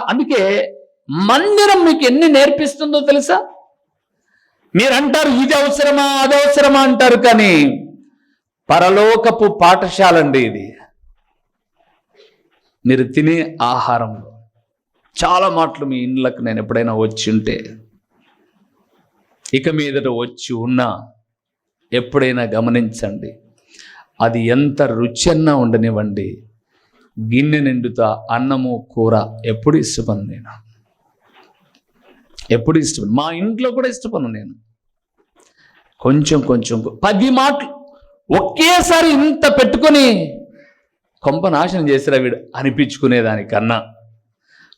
అందుకే మందిరం మీకు ఎన్ని నేర్పిస్తుందో తెలుసా? మీరు అంటారు ఇది అవసరమా అది అవసరమా అంటారు, కానీ పరలోకపు పాఠశాల అండి ఇది. మీరు తినే ఆహారంలో చాలా మాటలు మీ ఇండ్లకు నేను ఎప్పుడైనా వచ్చి ఉంటే, ఇక మీదట వచ్చి ఉన్నా ఎప్పుడైనా గమనించండి, అది ఎంత రుచన్నా ఉండనివ్వండి, గిన్నె నిండుతా అన్నము కూర ఎప్పుడు ఇష్టపడను నేను, ఎప్పుడు ఇష్టపడను. మా ఇంట్లో కూడా ఇష్టపడను నేను. కొంచెం కొంచెం 10 మాటలు ఒకేసారి ఇంత పెట్టుకొని కొంప నాశనం చేసిరా వీడు అనిపించుకునేదానికన్నా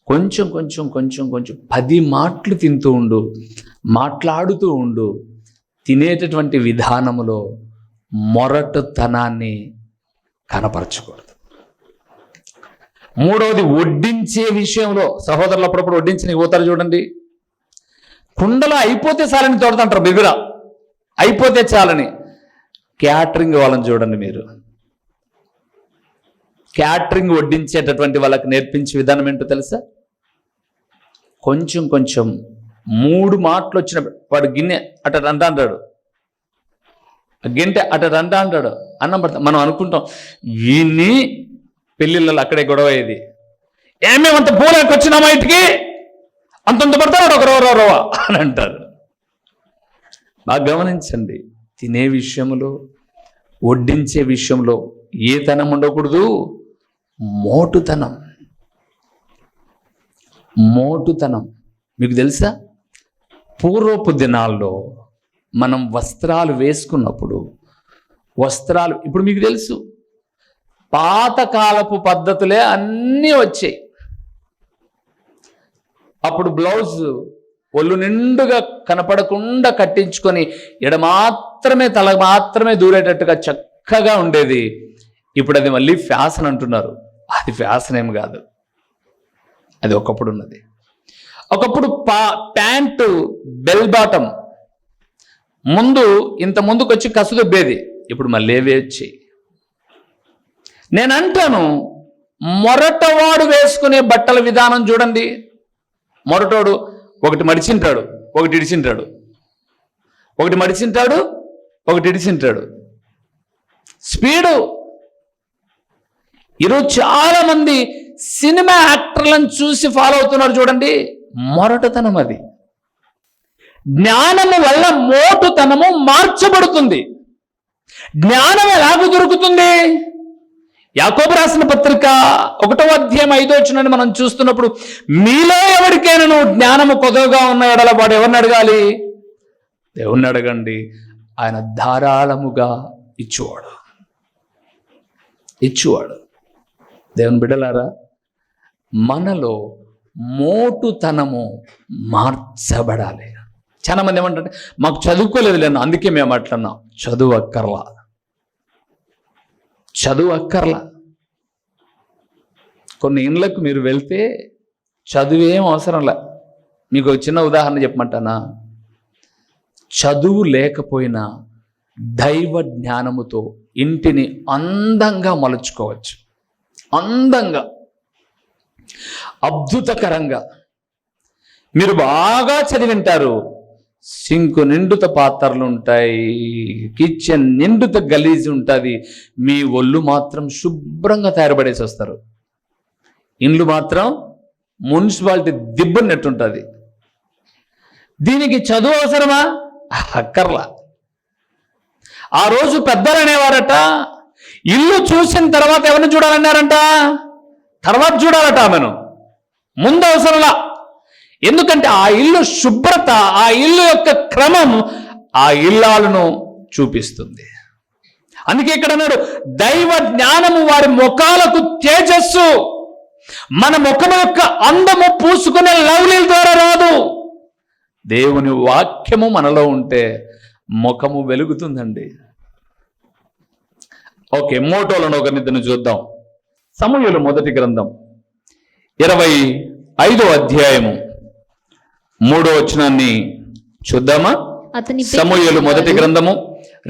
కొంచెం కొంచెం కొంచెం కొంచెం 10 మాటలు తింటూ ఉండు, మాట్లాడుతూ ఉండు. తినేటటువంటి విధానములో మొరటుతనాన్ని కనపరచకూడదు. మూడవది, వడ్డించే విషయంలో సహోదరులు అప్పుడప్పుడు వడ్డించి పోతారు చూడండి. కుండలో అయిపోతే చాలని తోడుతుంటారు, బిగుర అయిపోతే చాలని. క్యాటరింగ్ వాళ్ళని చూడండి మీరు, క్యాటరింగ్ వడ్డించేటటువంటి వాళ్ళకి నేర్పించే విధానం ఏంటో తెలుసా? కొంచెం కొంచెం 3 మాటలు వచ్చిన వాడు గిన్నె అట అంటాడు, గింటె అట అంటాడు, అన్నం పడతా. మనం అనుకుంటాం వీన్ని పెళ్ళిళ్ళలో అక్కడే గొడవ అయ్యేది, ఏమేమంత పూలకి వచ్చినామా ఇంటికి అంతంత పడతాడు ఒక రవ అని అంటారు. బాగా గమనించండి, తినే విషయంలో వడ్డించే విషయంలో ఏ తనం ఉండకూడదు, మోటుతనం. మోటుతనం మీకు తెలుసా? పూర్వపు దినాల్లో మనం వస్త్రాలు వేసుకున్నప్పుడు వస్త్రాలు, ఇప్పుడు మీకు తెలుసు పాతకాలపు పద్ధతులే అన్నీ వచ్చాయి. అప్పుడు బ్లౌజ్ ఒళ్ళు నిండుగా కనపడకుండా కట్టించుకొని ఎడ మాత్రమే తల మాత్రమే దూరేటట్టుగా చక్కగా ఉండేది. ఇప్పుడు అది మళ్ళీ ఫ్యాషన్ అంటున్నారు. అది ఫ్యాషన్ ఏం కాదు, అది ఒకప్పుడు ఉన్నది. ఒకప్పుడు ప్యాంటు బెల్ బాటం ముందు ఇంత ముందుకు వచ్చి కసుదొబ్బేది, ఇప్పుడు మళ్ళీ ఏవి వచ్చాయి. నేను అంటాను, మొరటవాడు వేసుకునే బట్టల విధానం చూడండి. మొరటోడు ఒకటి మడిచింటాడు, ఒకటి ఇడిచింటాడు, ఒకటి మడిచింటాడు, ఒకటి ఇడిచింటాడు. స్పీడు. ఈరోజు చాలా మంది సినిమా యాక్టర్లను చూసి ఫాలో అవుతున్నారు చూడండి. మొరటతనం అది. జ్ఞానము వల్ల మోటుతనము మార్చబడుతుంది. జ్ఞానం ఎలాగూ దొరుకుతుంది? యాకోబు రాసిన పత్రిక 1వ అధ్యాయం 5వ వచనాన్ని మనం చూస్తున్నప్పుడు, మీలో ఎవరికైనా జ్ఞానము కొదవగా ఉన్న ఎడల వాడు ఎవరిని అడగాలి? దేవుణ్ణి అడగండి, ఆయన ధారాళముగా ఇచ్చువాడు. దేవుని బిడ్డలారా, మనలో మోటుతనము మార్చబడాలి. చాలా మంది ఏమంటారంటే, మాకు చదువుకోలేదు లేను, అందుకే మేము అట్లన్నాం. చదువు అక్కర్లా. కొన్ని ఇండ్లకు మీరు వెళ్తే చదువేం అవసరంలా. మీకు ఒక చిన్న ఉదాహరణ చెప్పమంటానా? చదువు లేకపోయినా దైవ జ్ఞానముతో ఇంటిని అందంగా మలుచుకోవచ్చు. అందంగా, అద్భుతకరంగా. మీరు బాగా చదివింటారు, సింకు నిండుత పాత్రలు ఉంటాయి, కిచెన్ నిండుత గలీజ్ ఉంటుంది, మీ ఒళ్ళు మాత్రం శుభ్రంగా తయారుపడేసి వస్తారు. ఇండ్లు మాత్రం మున్సిపాలిటీ దిబ్బన్నట్టుంటుంది. దీనికి చదువు అవసరమా? అక్కర్లా. ఆ రోజు పెద్దలు అనేవారట, ఇల్లు చూసిన తర్వాత ఎవరిని చూడాలన్నారంట? తర్వాత చూడాలట ఆమెను, ముందు అవసరంలా. ఎందుకంటే ఆ ఇల్లు శుభ్రత, ఆ ఇల్లు యొక్క క్రమం ఆ ఇల్లాలను చూపిస్తుంది. అందుకే ఇక్కడ అన్నాడు, దైవ జ్ఞానము వారి ముఖాలకు తేజస్సు. మన ముఖం యొక్క అందము పూసుకునే లవ్లీల ద్వారా రాదు. దేవుని వాక్యము మనలో ఉంటే ముఖము వెలుగుతుందండి. ఓకే, మోటోలను ఒకరినిద్దరిని చూద్దాం. సమూయేలు మొదటి గ్రంథం 25వ అధ్యాయము 3వ వచనాన్ని చూద్దామా? సమూయేలు మొదటి గ్రంథము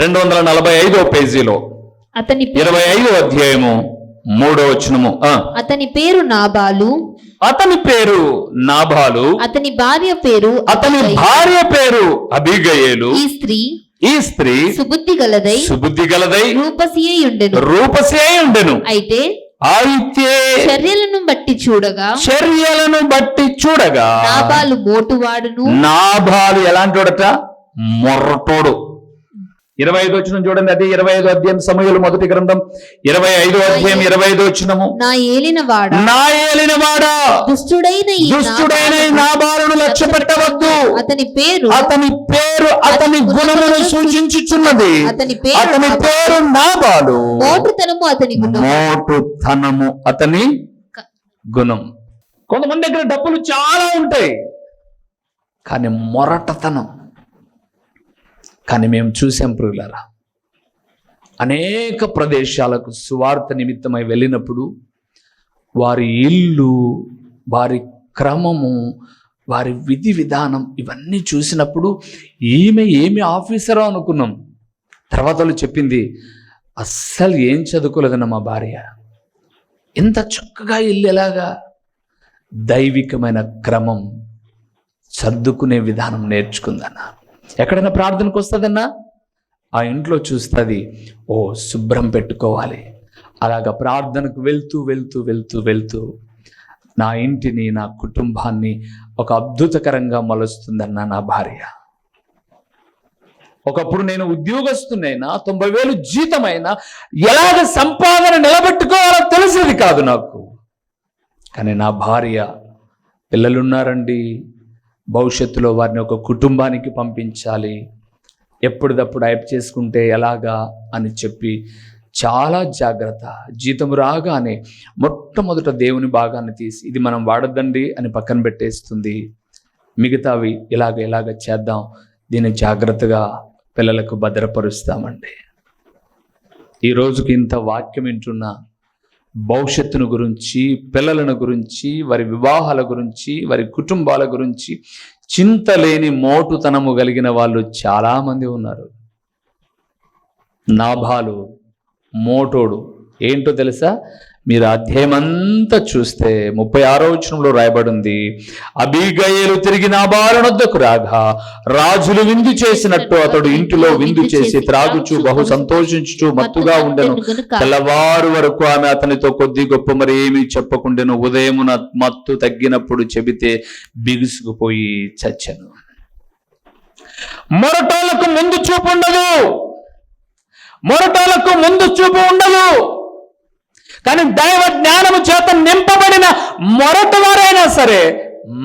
245వ పేజీలో 25వ అధ్యాయము 3వ వచనము. అతని పేరు నాబాలు. అతని పేరు నాబాలు, అతని భార్య పేరు అబీగయేలు. ఈ స్త్రీ సుబుద్ధి గలదై రూపసి అయి ఉండెను. అయితే చర్యలను బట్టి చూడగా నాబాలు మోటువాడును. నాబాలు ఎలాంటి వాడట? మొర్రటోడు. 25 వచనం చూడండి. అది 25 అధ్యాయం సమూయేలు మొదటి గ్రంథం 25 అధ్యాయం 25 వచనము. నా ఏలినవాడా దుష్టుడైన నాబాలును లక్ష్య పెట్టవద్దు. అతని పేరు అతని గుణమును సూచించుచున్నది. అతని పేరు నాబాలు. మోటుతనము అతని గుణం. కొంతమంది దగ్గర డబ్బులు చాలా ఉంటాయి, కానీ మొరటతనం. కానీ మేము చూసాం ప్రియులారా, అనేక ప్రదేశాలకు సువార్త నిమిత్తమై వెళ్ళినప్పుడు వారి ఇల్లు, వారి క్రమము, వారి విధి విధానం ఇవన్నీ చూసినప్పుడు ఈమె ఏమి ఆఫీసరో అనుకున్నాం. తర్వాత వాళ్ళు చెప్పింది, అస్సలు ఏం చదువుకోలేదన్న మా భార్య, ఎంత చక్కగా ఇల్లు, ఎలాగా దైవికమైన క్రమం, సర్దుకునే విధానం నేర్చుకుందన్న. ఎక్కడైనా ప్రార్థనకు వస్తుందన్నా ఆ ఇంట్లో చూస్తుంది, ఓ శుభ్రం పెట్టుకోవాలి. అలాగా ప్రార్థనకు వెళ్తూ నా ఇంటిని, నా కుటుంబాన్ని ఒక అద్భుతకరంగా మలుస్తుందన్న నా భార్య. ఒకప్పుడు నేను ఉద్యోగస్తునైనా, 90,000 జీతమైనా ఎలాగ సంపాదన నిలబెట్టుకోవాలో తెలిసేది కాదు నాకు. కానీ నా భార్య, పిల్లలున్నారండి, భవిష్యత్తులో వారిని ఒక కుటుంబానికి పంపించాలి, ఎప్పుడప్పుడు ఐప్ చేసుకుంటే ఎలాగా అని చెప్పి చాలా జాగ్రత్త. జీతం రాగానే మొట్టమొదట దేవుని భాగాన్ని తీసి ఇది మనం వాడద్దండి అని పక్కన పెట్టేస్తుంది. మిగతావి ఇలాగ చేద్దాం, దీన్ని జాగ్రత్తగా పిల్లలకు భద్రపరుస్తామండి. ఈ రోజుకి ఇంత వాక్యం వింటున్నా భవిష్యత్తును గురించి, పిల్లలను గురించి, వారి వివాహాల గురించి, వారి కుటుంబాల గురించి చింత లేని మోటుతనము కలిగిన వాళ్ళు చాలామంది ఉన్నారు. నాబాలు మోటోడు ఏంటో తెలుసా? మీరు అధ్యాయం అంతా చూస్తే 36వ వచనంలో రాయబడింది, అబీగయేలు తిరిగి నాబాలు వద్దకు రాగా రాజులు విందు చేసినట్టు అతడు ఇంటిలో విందు చేసి త్రాగుచు బహు సంతోషించుచు మత్తుగా ఉండెను. తెల్లవారు వరకు ఆమె అతనితో కొద్ది గొప్ప మరి ఏమీ చెప్పకుండెను. ఉదయమున మత్తు తగ్గినప్పుడు చెబితే బిగుసుకుపోయి చచ్చెను. మొరటాలకు ముందు చూపు ఉండదు. కానీ దైవ జ్ఞానము చేత నింపబడిన మొరటవారైనా సరే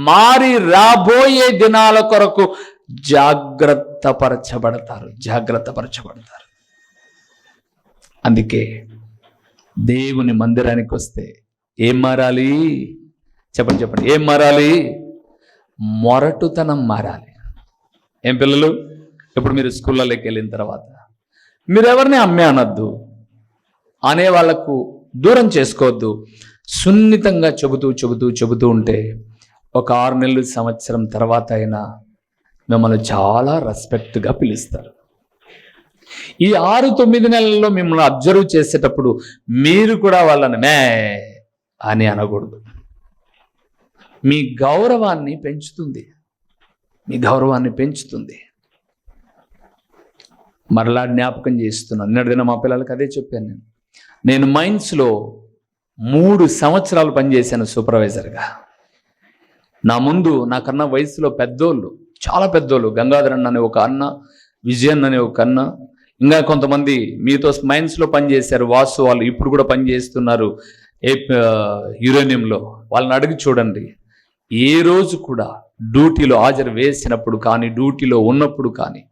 మారి రాబోయే దినాల కొరకు జాగ్రత్త పరచబడతారు. అందుకే దేవుని మందిరానికి వస్తే ఏం మారాలి? చెప్పండి, ఏం మారాలి? మొరటుతనం మారాలి. ఏం పిల్లలు, ఇప్పుడు మీరు స్కూళ్ళలోకి వెళ్ళిన తర్వాత మీరు ఎవరిని అమ్మే అనొద్దు, అనే వాళ్ళకు దూరం చేసుకోవద్దు. సున్నితంగా చెబుతూ ఉంటే ఒక 6 నెలలు, సంవత్సరం తర్వాత అయినా మిమ్మల్ని చాలా రెస్పెక్ట్గా పిలుస్తారు. ఈ 6-9 నెలల్లో మిమ్మల్ని అబ్జర్వ్ చేసేటప్పుడు మీరు కూడా వాళ్ళని మే అని అనకూడదు. మీ గౌరవాన్ని పెంచుతుంది. మరలా జ్ఞాపకం చేస్తున్నాను. నిన్నటిదిన మా పిల్లలకి అదే చెప్పాను. నేను మైన్స్లో 3 సంవత్సరాలు పనిచేశాను సూపర్వైజర్గా. నా ముందు నాకన్నా వయసులో పెద్దోళ్ళు, చాలా పెద్దోళ్ళు, గంగాధర్ అన్న అనే ఒక అన్న, విజయన్ అనే ఒక అన్న, ఇంకా కొంతమంది మీతో మైన్స్లో పనిచేశారు. వాసు వాళ్ళు ఇప్పుడు కూడా పనిచేస్తున్నారు యురేనియంలో. వాళ్ళని అడిగి చూడండి, ఏ రోజు కూడా డ్యూటీలో హాజరు వేసినప్పుడు కానీ, డ్యూటీలో ఉన్నప్పుడు కానీ,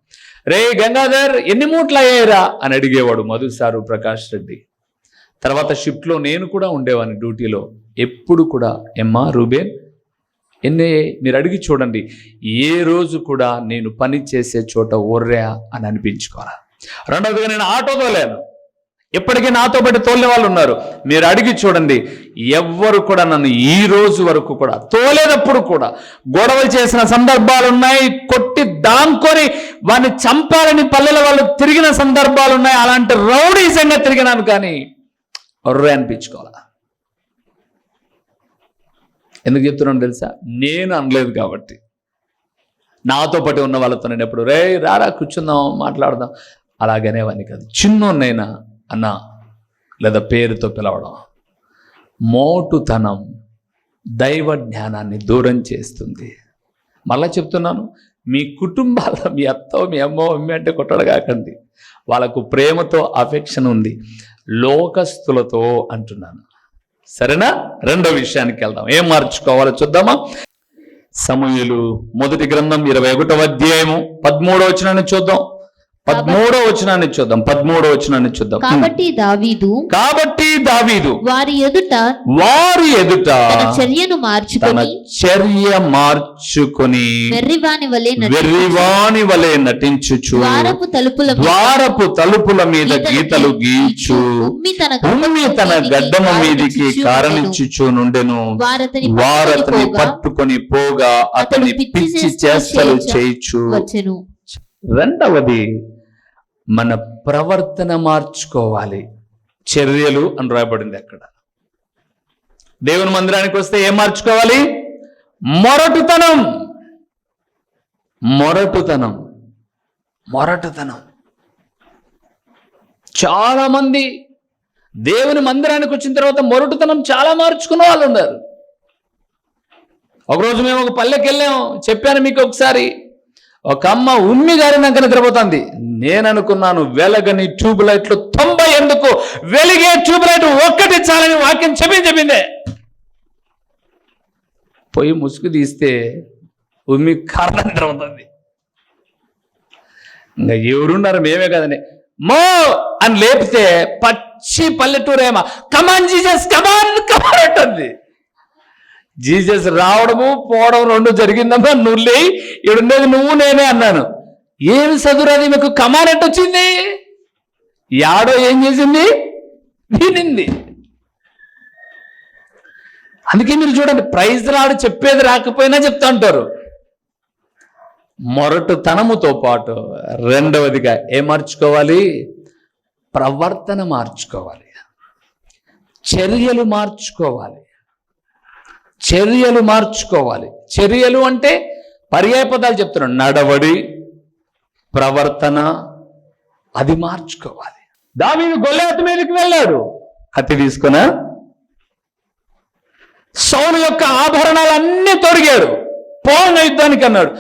రే గంగాధర్ ఎన్ని మూట్లు అయ్యాయిరా అని అడిగేవాడు మధు సారు, ప్రకాష్ రెడ్డి. తర్వాత షిఫ్ట్లో నేను కూడా ఉండేవాడిని డ్యూటీలో. ఎప్పుడు కూడా ఎమ్మా రూబేన్ ఎన్నే మీరు అడిగి చూడండి, ఏ రోజు కూడా నేను పని చేసే చోట ఓర్రా అని అనిపించుకోరా. రెండవదిగా నేను ఆటో తోలేను, ఇప్పటికీ నాతో పాటు తోలే వాళ్ళు ఉన్నారు. మీరు అడిగి చూడండి, ఎవ్వరు కూడా నన్ను ఈ రోజు వరకు కూడా తోలేటప్పుడు కూడా గొడవలు చేసిన సందర్భాలు ఉన్నాయి, కొట్టి దాంకొని వాడిని చంపాలని పల్లెల వాళ్ళు తిరిగిన సందర్భాలు ఉన్నాయి. అలాంటి రౌడీసంగా తిరిగినాను, కానీ ఒర్రే అనిపించుకోవాలా. ఎందుకు చెప్తున్నాను తెలుసా? నేను అనలేదు కాబట్టి. నాతో పాటు ఉన్న వాళ్ళతో నేను ఎప్పుడు రే రారా కూర్చుందాం మాట్లాడదాం అలాగనేవాడిని కాదు. చిన్నోన్నైనా అన్నా లేదా పేరుతో పిలవడం. మోటుతనం దైవ జ్ఞానాన్ని దూరం చేస్తుంది. మళ్ళా చెప్తున్నాను, మీ కుటుంబాల్లో మీ అత్త మీ అమ్మ మమ్మీ అంటే కొట్టడు కాకండి. వాళ్ళకు ప్రేమతో అఫెక్షన్ ఉంది. లోకస్తులతో అంటున్నాను. సరేనా? రెండో విషయానికి వెళ్దాం. ఏం మార్చుకోవాలో చూద్దామా? సమూయేలు మొదటి గ్రంథం 21వ అధ్యాయము 13వ వచనాన్ని చూద్దాం. 13వ వచనాన్ని చూద్దాం. కాబట్టి దావీదు వారి ఎదుట తన చర్య మార్చుకొని వెర్రివాని వలె నటించుచు ద్వారపు తలుపుల మీద గీతలు గీచు ఉమ్మి తన గడ్డము మీదికి కారణించుచు నుండెను. వారతని పట్టుకొని పోగా అతని పిచ్చి చేష్టలు చేయుచు. రెండవది, మన ప్రవర్తన మార్చుకోవాలి. చర్యలు అని రాయబడింది అక్కడ. దేవుని మందిరానికి వస్తే ఏం మార్చుకోవాలి? మొరటుతనం. చాలా మంది దేవుని మందిరానికి వచ్చిన తర్వాత మొరటుతనం చాలా మార్చుకున్న వాళ్ళు ఉన్నారు. ఒకరోజు మేము ఒక పల్లెకి వెళ్ళాం, చెప్పాను మీకు ఒకసారి. ఒక అమ్మ ఉమ్మి గారినాక నిద్రపోతుంది. నేను అనుకున్నాను వెలగని ట్యూబ్ లైట్లు 90 ఎందుకు, వెలిగే ట్యూబ్ లైట్ ఒక్కటి చాలని వాక్యం చెప్పిందే. పోయి ముసుగు తీస్తే ఉమ్మి కారణం నిద్రపోతుంది. ఇంకా ఎవరున్నారు? మేమే కదండి. మో అని లేపితే పచ్చి పల్లెటూరేమా కమాన్ జీసస్ కమాన్ అంటుంది. జీసస్ రావడము పోవడం రెండు జరిగిందమ్మా. నువ్వు ఇడుండేది నువ్వు నేనే అన్నాను. ఏమి చదువురాది మీకు కమానెట్ వచ్చింది? యాడో ఏం చేసింది? వినింది. అందుకే మీరు చూడండి, ప్రైజ్ రాడు చెప్పేది రాకపోయినా చెప్తా ఉంటారు. మొరటుతనముతో పాటు రెండవదిగా ఏం మార్చుకోవాలి? ప్రవర్తన మార్చుకోవాలి. చర్యలు మార్చుకోవాలి. చర్యలు అంటే పర్యాయ పదాలు చెప్తున్నాడు. నడవడి, ప్రవర్తన, అది మార్చుకోవాలి. దావీదు గొల్లియాతు మీదకి వెళ్ళాడు, కత్తి తీసుకున్నా. సౌలు యొక్క ఆభరణాలన్నీ తొడిగాడు. పోయిన యుద్ధానికి అన్నాడు,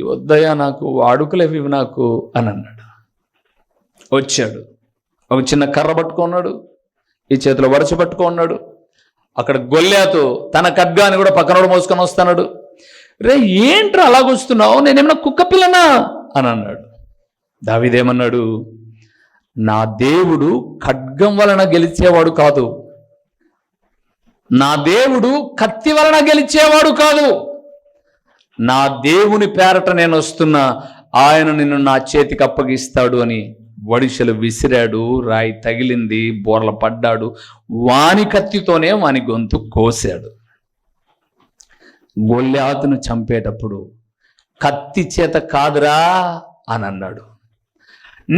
వద్దయ్యా నాకు వాడుకలేవి నాకు అని అన్నాడు. వచ్చాడు, ఒక చిన్న కర్ర పట్టుకున్నాడు, ఈ చేతిలో వరస పట్టుకున్నాడు. అక్కడ గొల్లియాతు తన ఖడ్గాని కూడా పక్కనోడు మోసుకొని వస్తున్నాడు. రే ఏంట్రా అలాగొస్తున్నావు, నేనేమన్నా కుక్క పిల్లనా అని అన్నాడు. దావీదేమన్నాడు? నా దేవుడు ఖడ్గం వలన గెలిచేవాడు కాదు, నా దేవుడు కత్తి వలన గెలిచేవాడు కాదు. నా దేవుని పేరట నేను వస్తున్నా, ఆయన నిన్ను నా చేతికి అప్పగిస్తాడు అని వడిసెలు విసిరాడు. రాయి తగిలింది, బోర్ల పడ్డాడు. వాని కత్తితోనే వాని గొంతు కోసాడు. గొల్లియాతును చంపేటప్పుడు కత్తి చేత కాదురా అని అన్నాడు.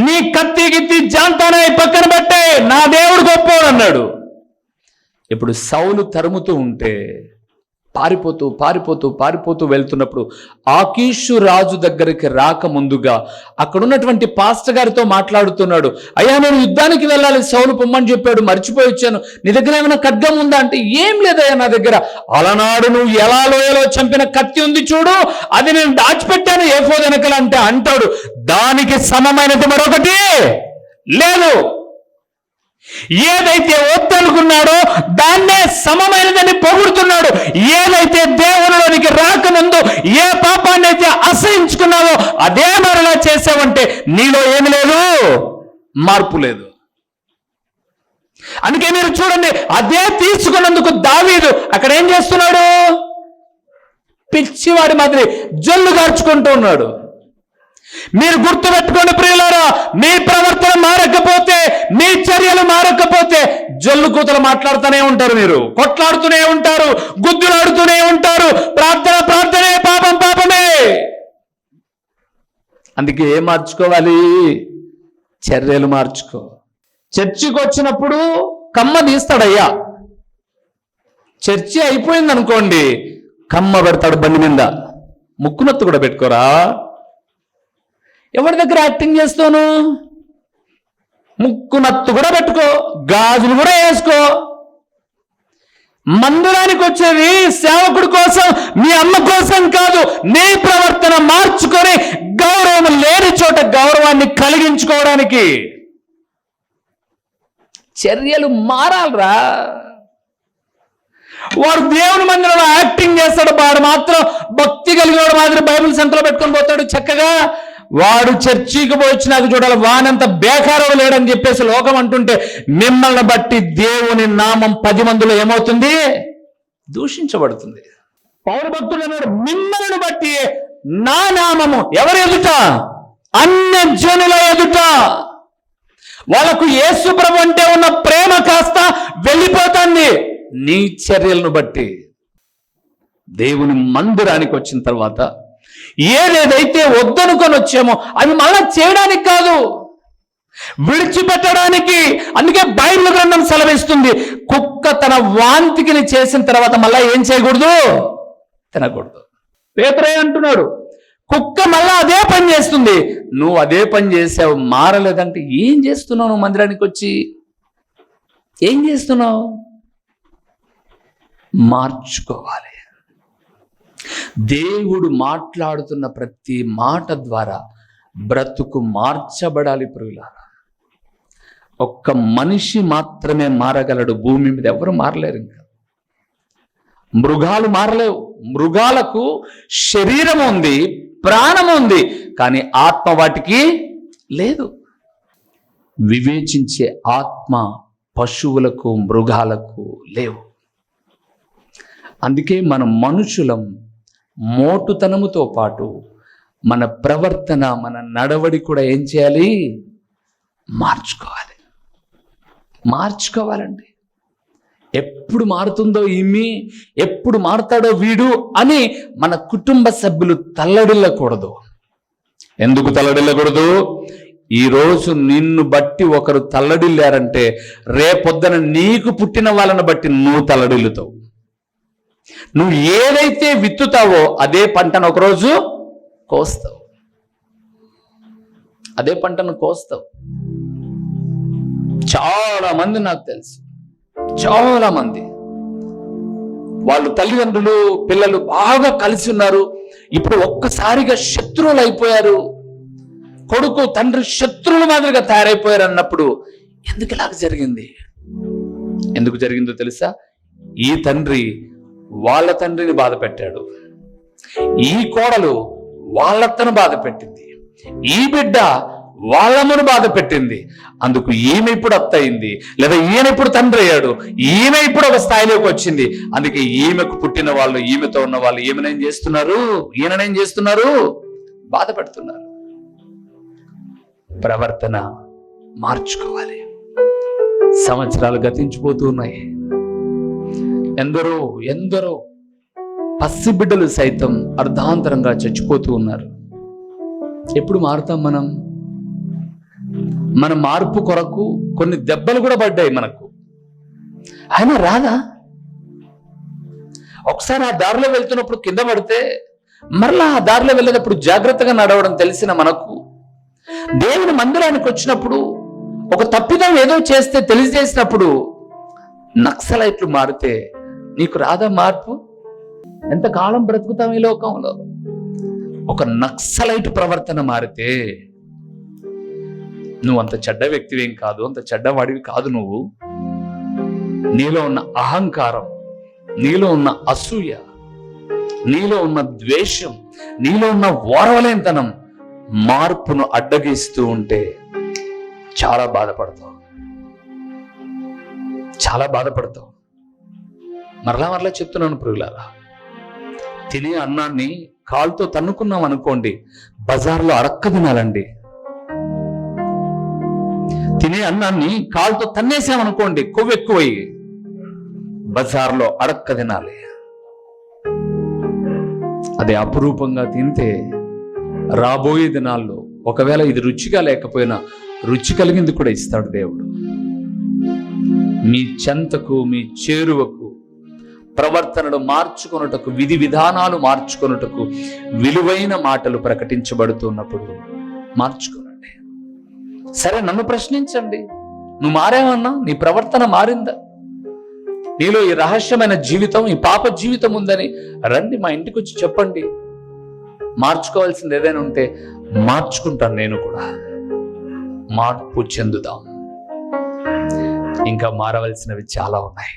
నీ కత్తి గిత్తి జాంతానే పక్కన పెట్టే, నా దేవుడు గొప్పోడు అన్నాడు. ఇప్పుడు సౌలు తరుముతూ ఉంటే పారిపోతూ వెళ్తున్నప్పుడు ఆకీషు రాజు దగ్గరికి రాక ముందుగా అక్కడున్నటువంటి పాస్టర్ గారితో మాట్లాడుతున్నాడు. అయ్యా నేను యుద్ధానికి వెళ్ళాలి, సౌలు పొమ్మని చెప్పాడు, మర్చిపోయి వచ్చాను, నీ దగ్గర ఏమైనా ఖడ్గం ఉందా అంటే, ఏం లేదయ్యా నా దగ్గర, అలనాడు నువ్వు ఎలా లోయలో చంపిన కత్తి ఉంది చూడు, అది నేను దాచిపెట్టాను ఏఫోదు వెనకల అంటే అంటాడు. దానికి సమమైనది మరొకటి లేదు. ఏదైతే వద్దనుకున్నాడో దాన్నే సమమైనదని పొగుడుతున్నాడు. ఏదైతే దేవునిలోనికి రాకముందు ఏ పాపాన్ని అయితే అసహించుకున్నావో అదే మరలా చేసావంటే నీలో ఏమి లేదు, మార్పు లేదు. అందుకే మీరు చూడండి, అదే తీసుకున్నందుకు దావీదు అక్కడ ఏం చేస్తున్నాడు? పిచ్చివాడి మాదిరి జల్లు గార్చుకుంటూ ఉన్నాడు. మీరు గుర్తుపెట్టుకోండి ప్రియులారా, మీ ప్రవర్తన మారకపోతే, మీ చర్యలు మారకపోతే జల్లు కూతలు మాట్లాడుతూనే ఉంటారు, మీరు కొట్లాడుతూనే ఉంటారు, గుద్దులాడుతూనే ఉంటారు. ప్రార్థనే, పాపమే. అందుకే ఏం మార్చుకోవాలి? చర్యలు మార్చుకో. చర్చికి వచ్చినప్పుడు కమ్మ తీస్తాడయ్యా. చర్చి అయిపోయింది అనుకోండి, కమ్మ పెడతాడు బండి మీద. ముక్కునత్తు కూడా పెట్టుకోరా. ఎవరి దగ్గర యాక్టింగ్ చేస్తాను? ముక్కునత్తు కూడా పెట్టుకో, గాజులు కూడా వేసుకో. మందిరానికి వచ్చేది సేవకుడి కోసం, మీ అమ్మ కోసం కాదు. నీ ప్రవర్తన మార్చుకొని గౌరవం లేని చోట గౌరవాన్ని కలిగించుకోవడానికి. చర్యలు మారాలరా. వాడు దేవుని మందిరంలో యాక్టింగ్ చేస్తాడు, వాడు మాత్రం భక్తి కలిగిన మాదిరి బైబిల్ సెంటర్లో పెట్టుకొని పోతాడు చక్కగా. వాడు చర్చికి పోయి నాకు చూడాలి, వానంత బేకారం లేడని చెప్పేసి లోకం అంటుంటే, మిమ్మల్ని బట్టి దేవుని నామం 10 మందిలో ఏమవుతుంది? దూషించబడుతుంది. పౌరు భక్తుడు అన్నాడు, మిమ్మల్ని బట్టి నా నామము ఎవరి ఎదుట? అన్యజనుల ఎదుట. వాళ్ళకు యేసు ప్రభు అంటే ఉన్న ప్రేమ కాస్త వెళ్ళిపోతుంది నీ చర్యలను బట్టి. దేవుని మందిరానికి వచ్చిన తర్వాత ఏదేదైతే వద్దనుకొని వచ్చామో అవి మళ్ళా చేయడానికి కాదు, విడిచిపెట్టడానికి. అందుకే బైబిల్ గ్రంథం సెలవిస్తుంది, కుక్క తన వాంతికిని చేసిన తర్వాత మళ్ళా ఏం చేయకూడదు? తినకూడదు. పేతురే అంటున్నాడు, కుక్క మళ్ళా అదే పని చేస్తుంది. నువ్వు అదే పని చేసావు, మారలేదంటే ఏం చేస్తున్నావు? నువ్వు మందిరానికి వచ్చి ఏం చేస్తున్నావు? మార్చుకోవాలి. దేవుడు మాట్లాడుతున్న ప్రతి మాట ద్వారా బ్రతుకు మార్చబడాలి ప్రియులారా. ఒక్క మనిషి మాత్రమే మారగలడు. భూమి మీద ఎవరు మారలేరు. ఇంకా మృగాలు మారలేవు. మృగాలకు శరీరం ఉంది, ప్రాణం ఉంది, కానీ ఆత్మ వాటికి లేదు. వివేచించే ఆత్మ పశువులకు, మృగాలకు లేవు. అందుకే మన మనుషులం మోటుతనముతో పాటు మన ప్రవర్తన, మన నడవడి కూడా ఏం చేయాలి? మార్చుకోవాలండి. ఎప్పుడు మారుతుందో ఈమె, ఎప్పుడు మారుతాడో వీడు అని మన కుటుంబ సభ్యులు తల్లడిల్లకూడదు. ఎందుకు తల్లడిల్లకూడదు? ఈరోజు నిన్ను బట్టి ఒకరు తల్లడిల్లారంటే రేపొద్దున నీకు పుట్టిన వాళ్ళని బట్టి నువ్వు తల్లడిల్లుతావు. నువ్వు ఏదైతే విత్తుతావో అదే పంటను ఒకరోజు కోస్తావు. అదే పంటను కోస్తావు. చాలా మంది నాకు తెలుసు, చాలా మంది వాళ్ళు తల్లిదండ్రులు పిల్లలు బాగా కలిసి ఉన్నారు, ఇప్పుడు ఒక్కసారిగా శత్రువులు అయిపోయారు. కొడుకు తండ్రి శత్రువుల మాదిరిగా తయారైపోయారు అన్నప్పుడు ఎందుకు ఇలాగ జరిగింది? ఎందుకు జరిగిందో తెలుసా? ఈ తండ్రి వాళ్ళ తండ్రిని బాధ పెట్టాడు, ఈ కోడలు వాళ్ళత్తను బాధ పెట్టింది, ఈ బిడ్డ వాళ్ళమ్మను బాధ పెట్టింది. అందుకు ఈమె ఇప్పుడు అత్త అయింది, లేదా ఈయన ఇప్పుడు తండ్రి అయ్యాడు, ఈమె ఇప్పుడు ఒక స్థాయిలోకి వచ్చింది. అందుకే ఈమెకు పుట్టిన వాళ్ళు, ఈమెతో ఉన్న వాళ్ళు ఈమెనేం చేస్తున్నారు? ఈయననేం చేస్తున్నారు? బాధ పెడుతున్నారు. ప్రవర్తన మార్చుకోవాలి. సంవత్సరాలు గతించిపోతూ ఉన్నాయి. ఎందరో పసిబిడ్డలు సైతం అర్ధాంతరంగా చచ్చిపోతూ ఉన్నారు. ఎప్పుడు మారుతాం మనం? మన మార్పు కొరకు కొన్ని దెబ్బలు కూడా పడ్డాయి మనకు, అయినా రాదా? ఒకసారి ఆ దారిలో వెళ్తున్నప్పుడు కింద పడితే మరలా ఆ దారిలో వెళ్ళేటప్పుడు జాగ్రత్తగా నడవడం తెలిసిన మనకు, దేవుని మందిరానికి వచ్చినప్పుడు ఒక తప్పిదం ఏదో చేస్తే తెలియజేసినప్పుడు నక్సలైట్లు మారితే నీకు రాదా మార్పు? ఎంతకాలం బ్రతుకుతాం ఈ లోకంలో? ఒక నక్సలైట్ ప్రవర్తన మారితే నువ్వు అంత చెడ్డ వ్యక్తివేం కాదు, అంత చెడ్డవాడివి కాదు. నువ్వు నీలో ఉన్న అహంకారం, నీలో ఉన్న అసూయ, నీలో ఉన్న ద్వేషం, నీలో ఉన్న ఓర్వలేనితనం మార్పును అడ్డగిస్తూ ఉంటే చాలా బాధపడతావు. మరలా చెప్తున్నాను ప్రియులారా, తినే అన్నాన్ని కాలుతో తన్నుకున్నాం అనుకోండి, బజార్లో అడక్క తినాలండి. తినే అన్నాన్ని కాలుతో తన్నేసామనుకోండి, కొవ్వు ఎక్కువయ్యి బజార్లో అడక్క తినాలి. అదే అపురూపంగా తింటే రాబోయే దినాల్లో ఒకవేళ ఇది రుచిగా లేకపోయినా రుచి కలిగింది కూడా ఇస్తాడు దేవుడు. మీ చెంతకు, మీ చేరువకు ప్రవర్తనలు మార్చుకొనుటకు, విధి విధానాలు మార్చుకొనుటకు విలువైన మాటలు ప్రకటించబడుతున్నప్పుడు మార్చుకోనండి. సరే, నన్ను ప్రశ్నించండి. నువ్వు మారావన్నా? నీ ప్రవర్తన మారిందా? నీలో ఈ రహస్యమైన జీవితం, ఈ పాప జీవితం ఉందని రండి, మా ఇంటికి వచ్చి చెప్పండి. మార్చుకోవాల్సింది ఏదైనా ఉంటే మార్చుకుంటాను నేను కూడా. మార్పు చెందుదాం. ఇంకా మారవలసినవి చాలా ఉన్నాయి,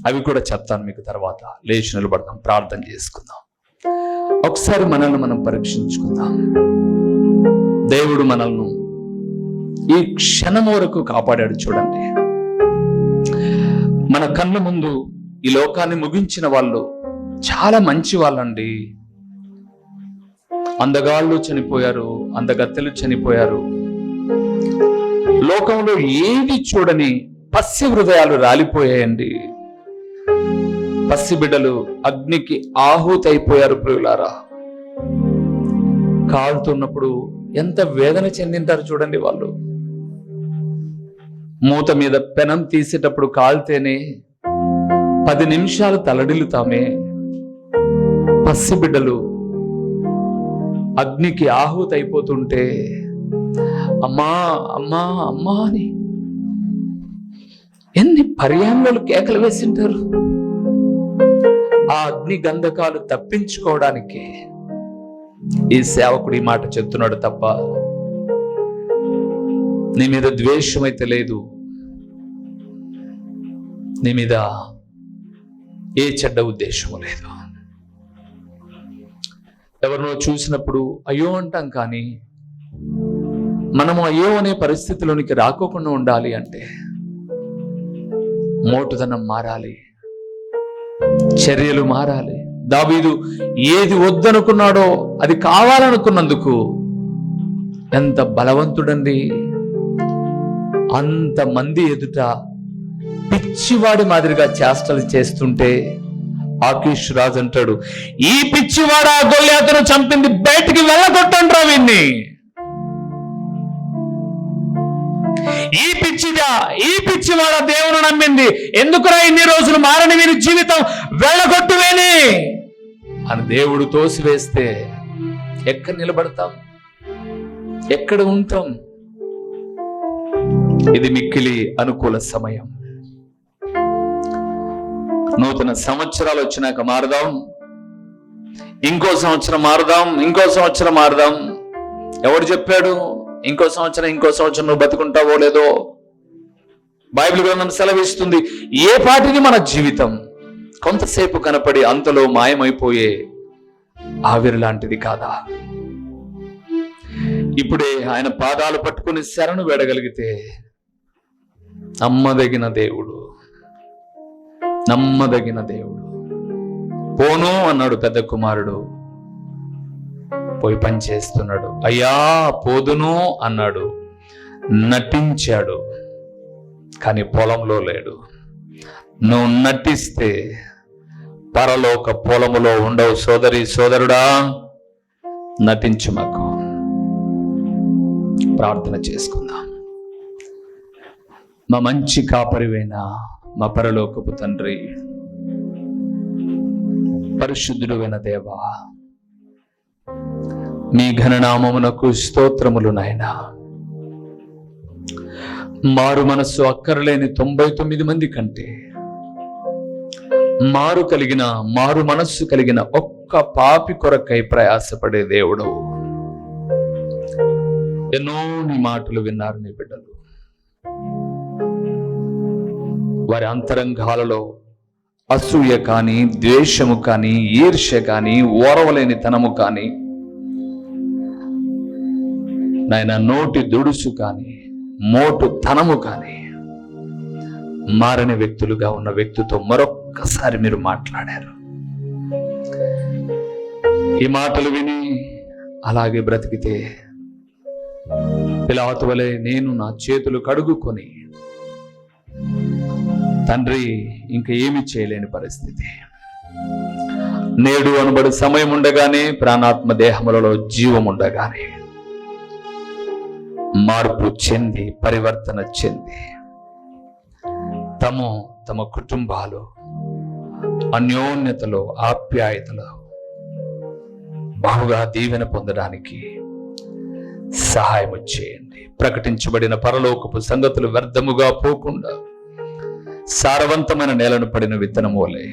అవి కూడా చెప్తాను మీకు తర్వాత. లేచి నిలబడదాం, ప్రార్థన చేసుకుందాం. ఒకసారి మనల్ని మనం పరీక్షించుకుందాం. దేవుడు మనల్ని ఈ క్షణం వరకు కాపాడాడు. చూడండి, మన కళ్ళ ముందు ఈ లోకాన్ని ముగించిన వాళ్ళు చాలా మంచి వాళ్ళండి. అందగాళ్ళు చనిపోయారు, అందగత్తెలు చనిపోయారు. లోకంలో ఏది చూడని పసి హృదయాలు రాలిపోయాయండి. పసి బిడ్డలు అగ్నికి ఆహుతి అయిపోయారు. ప్రియులారా, కాలుతున్నప్పుడు ఎంత వేదన చెందింటారు చూడండి వాళ్ళు. మూత మీద పెనం తీసేటప్పుడు కాల్తేనే 10 నిమిషాలు తలడిల్లుతామే. పసిబిడ్డలు అగ్నికి ఆహుతి అయిపోతుంటే అమ్మా అమ్మా అమ్మా అని ఎన్ని పర్యాయాలు కేకలు వేసింటారు. ఆ అగ్ని గంధకాలు తప్పించుకోవడానికి ఈ సేవకుడు ఈ మాట చెప్తున్నాడు తప్ప నీ మీద ద్వేషం అయితే లేదు, నీ మీద ఏ చెడ్డ ఉద్దేశము లేదు. ఎవరినో చూసినప్పుడు అయ్యో అంటాం, కానీ మనము అయ్యో అనే పరిస్థితిలోనికి రాకోకుండా ఉండాలి అంటే మోటుదనం మారాలి, చర్యలు మారాలి. దావీదు ఏది వద్దనుకున్నాడో అది కావాలనుకున్నందుకు ఎంత బలవంతుడండి. అంతమంది ఎదుట పిచ్చివాడి మాదిరిగా చేష్టలు చేస్తుంటే ఆకీష్ రాజు అంటాడు, ఈ పిచ్చివాడు ఆ గొల్యాతును చంపింది, బయటికి వెళ్ళగొట్టండి రా వీణ్ణి. ఈ పిచ్చివాడ దేవుని నమ్మింది, ఎందుకురా ఇన్ని రోజులు మారని వీరి జీవితం, వెళ్ళగొట్టువేని అని దేవుడు తోసివేస్తే ఎక్కడ నిలబడతాం? ఎక్కడ ఉంటాం? ఇది మిక్కిలి అనుకూల సమయం. నూతన సంవత్సరాలు వచ్చినాక మారదాం, ఇంకో సంవత్సరం మారదాం, ఇంకో సంవత్సరం మారదాం. ఎవడు చెప్పాడు ఇంకో సంవత్సరం నువ్వు బతుకుంటావో లేదో? బైబిల్ గ్రంథం సెలవిస్తుంది. ఏ పాటిని మన జీవితం కొంతసేపు కనపడి అంతలో మాయమైపోయే ఆవిరి లాంటిది కాదా? ఇప్పుడే ఆయన పాదాలు పట్టుకుని శరణు వేడగలిగితే నమ్మదగిన దేవుడు, నమ్మదగిన దేవుడు. పోను అన్నాడు పెద్ద కుమారుడు, పోయి పని చేస్తున్నాడు. అయ్యా పోదును అన్నాడు, నటించాడు, కానీ పొలంలో లేడు. నువ్వు నటిస్తే పరలోక పొలములో ఉండవు సోదరి సోదరుడా. నటించు. మాకు ప్రార్థన చేసుకుందాం. మా మంచి కాపరివైన మా పరలోకపు తండ్రి, పరిశుద్ధుడైన దేవా, మీ ఘననామమునకు స్తోత్రములు నాయనా. మారు మనస్సు అక్కరలేని 99 మంది కంటే మారు మనస్సు కలిగిన ఒక్క పాపి కొరకై ప్రయాసపడే దేవుడు. ఎన్నో నీ మాటలు విన్నారు నీ బిడ్డలు. వారి అంతరంగాలలో అసూయ కానీ, ద్వేషము కానీ, ఈర్ష్య కానీ, ఓర్వలేని తనము కానీ, నాయన నోటి దుడుసు కానీ, మోటు తనము కానీ మారని వ్యక్తులుగా ఉన్న వ్యక్తితో మరొక్కసారి మీరు మాట్లాడారు. ఈ మాటలు విని అలాగే బ్రతికితే పిలాతు వలె నేను నా చేతులు కడుగుకొని తండ్రి ఇంక ఏమి చేయలేని పరిస్థితి. నేడు అనబడి సమయం ఉండగానే, ప్రాణాత్మ దేహములలో జీవం ఉండగానే మార్పు చెంది, పరివర్తన చెంది తమ కుటుంబాలు అన్యోన్యతలో, ఆప్యాయతలో బాగుగా దీవెన పొందడానికి సహాయం చేయండి. ప్రకటించబడిన పరలోకపు సంగతులు వ్యర్థముగా పోకుండా సారవంతమైన నేలను పడిన విత్తనం వలె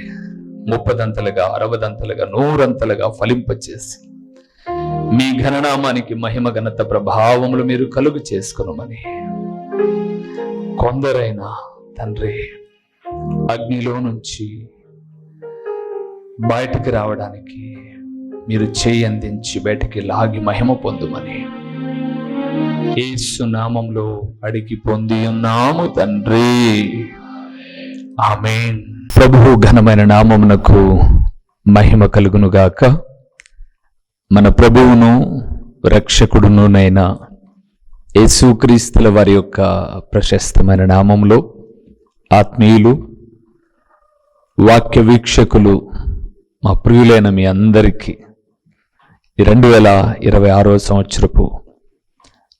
30దంతలుగా, 60దంతలుగా, 100అంతలుగా ఫలింపచేసి మీ ఘననామానికి మహిమ, ఘనత, ప్రభావములు మీరు కలుగు చేసుకొనుమని కొందరైనా తండ్రి అగ్నిలో నుంచి బయటికి రావడానికి మీరు చేయి అందించి బయటికి లాగి మహిమ పొందుమని యేసు నామంలో అడిగి పొంది ఉన్నాము తండ్రి, ఆమేన్. ప్రభువు ఘనమైన నామమునకు మహిమ కలుగునుగాక. మన ప్రభువును రక్షకుడునునైన యేసుక్రీస్తుల వారి యొక్క ప్రశస్తమైన నామంలో ఆత్మీయులు, వాక్య వీక్షకులు, మా ప్రియులైన మీ అందరికీ 2026వ సంవత్సరపు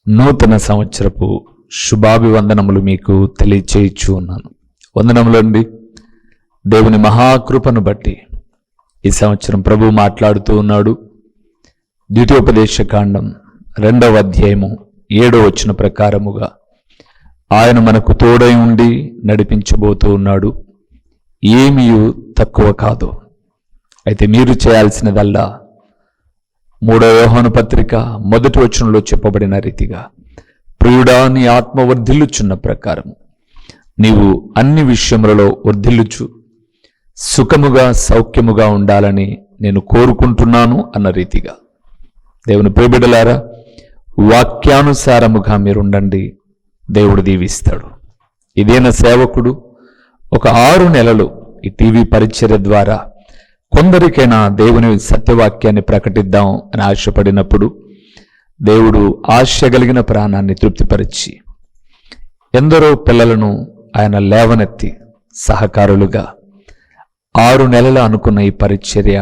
నూతన సంవత్సరపు శుభాభివందనములు మీకు తెలియచేయచ్చు ఉన్నాను. వందనములండి. దేవుని మహాకృపను బట్టి ఈ సంవత్సరం ప్రభు మాట్లాడుతూ ఉన్నాడు. ద్వితీయోపదేశకాండం 2వ అధ్యాయము 7వ వచన ప్రకారముగా ఆయన మనకు తోడై ఉండి నడిపించబోతూ ఉన్నాడు. ఏమీయు తక్కువ కాదు. అయితే మీరు చేయాల్సినదల్లా 3వ యోహాను పత్రిక 1వ వచనంలో చెప్పబడిన రీతిగా, ప్రియుడా నీ ఆత్మ వర్ధిల్లుచున్న ప్రకారం నీవు అన్ని విషయములలో వర్ధిల్లుచు సుఖముగా సౌఖ్యముగా ఉండాలని నేను కోరుకుంటున్నాను అన్న రీతిగా, దేవుని ప్రియబిడ్డలారా, వాక్యానుసారముగా మీరుండండి. దేవుడు దీవిస్తాడు. ఇదేనా సేవకుడు ఒక 6 నెలలు ఈ టీవీ పరిచర్య ద్వారా కొందరికైనా దేవుని సత్యవాక్యాన్ని ప్రకటిద్దాం అని ఆశపడినప్పుడు దేవుడు ఆశ కలిగిన ప్రాణాన్ని తృప్తిపరిచి ఎందరో పిల్లలను ఆయన లేవనెత్తి సహకారులుగా 6 నెలలు అనుకున్న ఈ పరిచర్య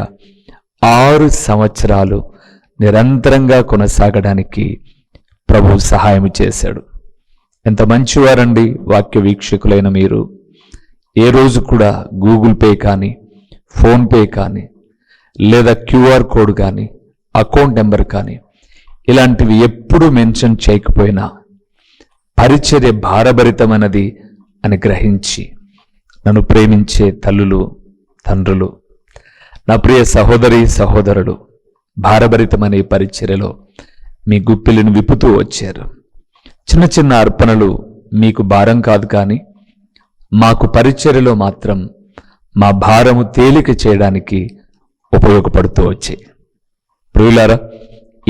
6 సంవత్సరాలు నిరంతరంగా కొనసాగడానికి ప్రభు సహాయం చేశాడు. ఎంత మంచివారండి వాక్య వీక్షకులైన మీరు. ఏ రోజు కూడా గూగుల్ పే కానీ, ఫోన్పే కానీ, లేదా QR కోడ్ కానీ, అకౌంట్ నెంబర్ కానీ ఇలాంటివి ఎప్పుడూ మెన్షన్ చేయకపోయినా పరిచర్య భారభరితమైనది అని గ్రహించి నన్ను ప్రేమించే తల్లులు, తండ్రులు, నా ప్రియ సహోదరి సహోదరులు భారభరితమైన ఈ పరిచర్యలో మీ గుప్పిలిని విప్పుతూ వచ్చారు. చిన్న చిన్న అర్పణలు మీకు భారం కాదు, కానీ మాకు పరిచర్యలో మాత్రం మా భారము తేలిక చేయడానికి ఉపయోగపడుతూ వచ్చాయి. ప్రియులారా,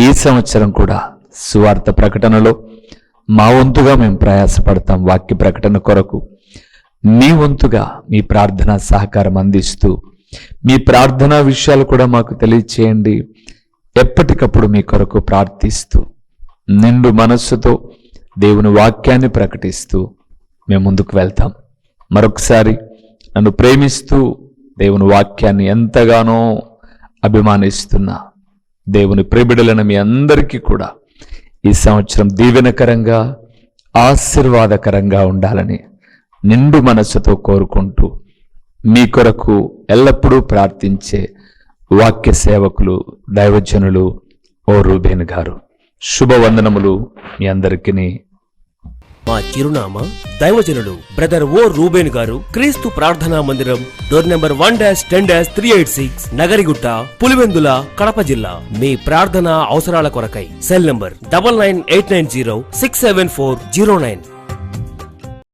ఈ సంవత్సరం కూడా సువార్త ప్రకటనలో మా వంతుగా మేము ప్రయాసపడతాం. వాక్య ప్రకటన కొరకు మీ వంతుగా మీ ప్రార్థనా సహకారం అందిస్తూ మీ ప్రార్థనా విషయాలు కూడా మాకు తెలియచేయండి. ఎప్పటికప్పుడు మీ కొరకు ప్రార్థిస్తూ నిండు మనస్సుతో దేవుని వాక్యాన్ని ప్రకటిస్తూ మేము ముందుకు వెళ్తాం. మరొకసారి నన్ను ప్రేమిస్తూ దేవుని వాక్యాన్ని ఎంతగానో అభిమానిస్తున్నా దేవుని ప్రియబిడ్డలైన మీ అందరికీ కూడా ఈ సంవత్సరం దీవెనకరంగా, ఆశీర్వాదకరంగా ఉండాలని నిండు మనస్సుతో కోరుకుంటూ మీ కొరకు ఎల్లప్పుడూ ప్రార్థించే వాక్య సేవకులు, దైవజనులు ఓ రూబేన్ గారు. శుభవందనములు మీ అందరికీ. మా చిరునామా దైవజనులు బ్రదర్ ఓ రూబేన్ గారు, క్రీస్తు ప్రార్థనా మందిరం, డోర్ నెంబర్ 1-10-386, నగరిగుట్ట, పులివెందుల, కడప జిల్లా. మీ ప్రార్థనా అవసరాల కొరకై సెల్ నంబర్ 9989067409.